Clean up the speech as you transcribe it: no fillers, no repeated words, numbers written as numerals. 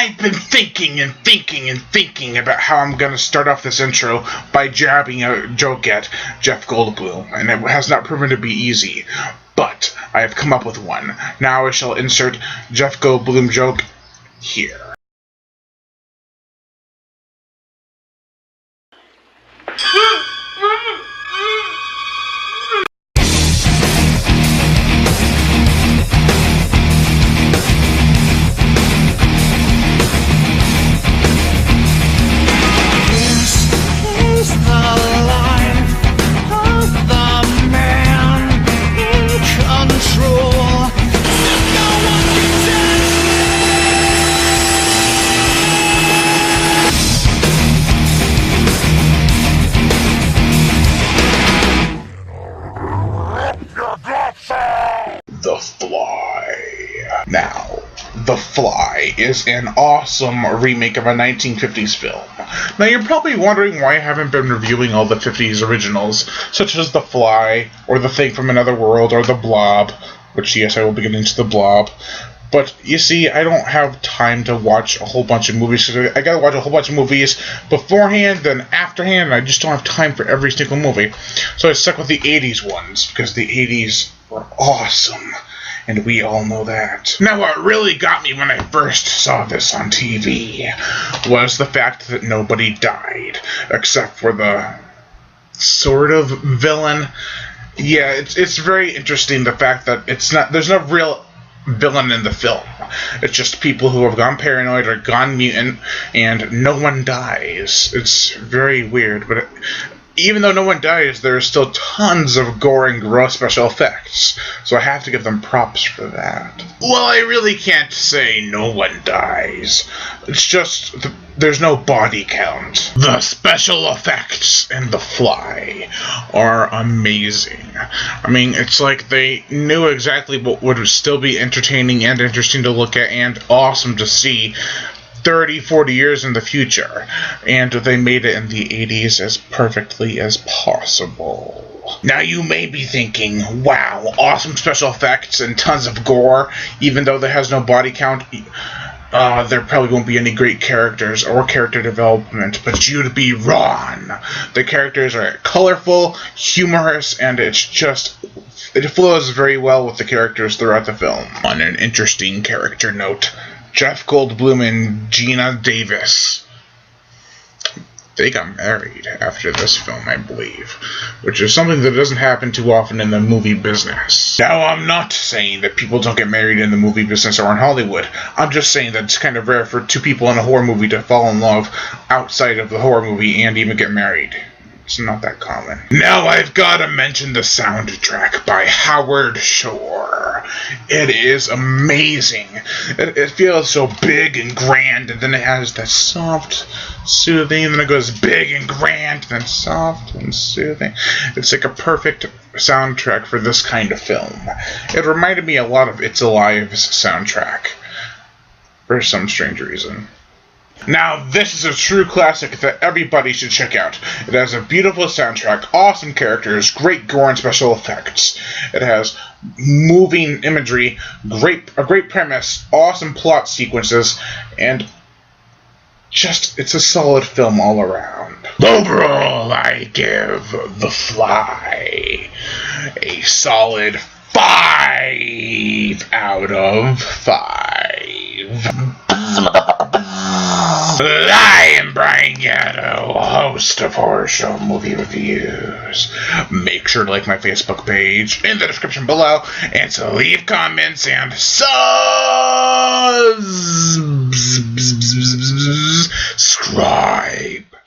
I've been thinking and thinking and thinking about how I'm going to start off this intro by jabbing a joke at Jeff Goldblum, and it has not proven to be easy. But I have come up with one. Now I shall insert Jeff Goldblum joke here. The Fly. Now, The Fly is an awesome remake of a 1950s film. Now, you're probably wondering why I haven't been reviewing all the 50s originals, such as The Fly, or The Thing from Another World, or The Blob, which, yes, I will be getting into The Blob. But, you see, I don't have time to watch a whole bunch of movies. I gotta watch a whole bunch of movies beforehand, then afterhand, and I just don't have time for every single movie. So I stuck with the 80s ones, because the 80s were awesome, and we all know that. Now, what really got me when I first saw this on TV was the fact that nobody died, except for the sort of villain. Yeah, it's very interesting, the fact that there's no real villain in the film. It's just people who have gone paranoid or gone mutant, and no one dies. It's very weird, but even though no one dies, there's still tons of gore and gross special effects, so I have to give them props for that. Well, I really can't say no one dies. It's just there's no body count. The special effects in The Fly are amazing. I mean, it's like they knew exactly what would still be entertaining and interesting to look at and awesome to see 30, 40 years in the future, and they made it in the 80s as perfectly as possible. Now you may be thinking, wow, awesome special effects and tons of gore, even though there has no body count, there probably won't be any great characters or character development, but you'd be wrong. The characters are colorful, humorous, and it flows very well with the characters throughout the film. On an interesting character note, Jeff Goldblum and Gina Davis, they got married after this film, I believe, which is something that doesn't happen too often in the movie business. Now, I'm not saying that people don't get married in the movie business or in Hollywood. I'm just saying that it's kind of rare for two people in a horror movie to fall in love outside of the horror movie and even get married. It's not that common. Now I've got to mention the soundtrack by Howard Shore. It is amazing. It feels so big and grand, and then it has that soft, soothing, and then it goes big and grand, then soft and soothing. It's like a perfect soundtrack for this kind of film. It reminded me a lot of It's Alive's soundtrack, for some strange reason. Now, this is a true classic that everybody should check out. It has a beautiful soundtrack, awesome characters, great gore and special effects. It has moving imagery, a great premise, awesome plot sequences, and it's a solid film all around. Overall, I give The Fly a solid 5 out of 5. I am Brian Gatto, host of Horror Show Movie Reviews. Make sure to like my Facebook page in the description below, and to leave comments and so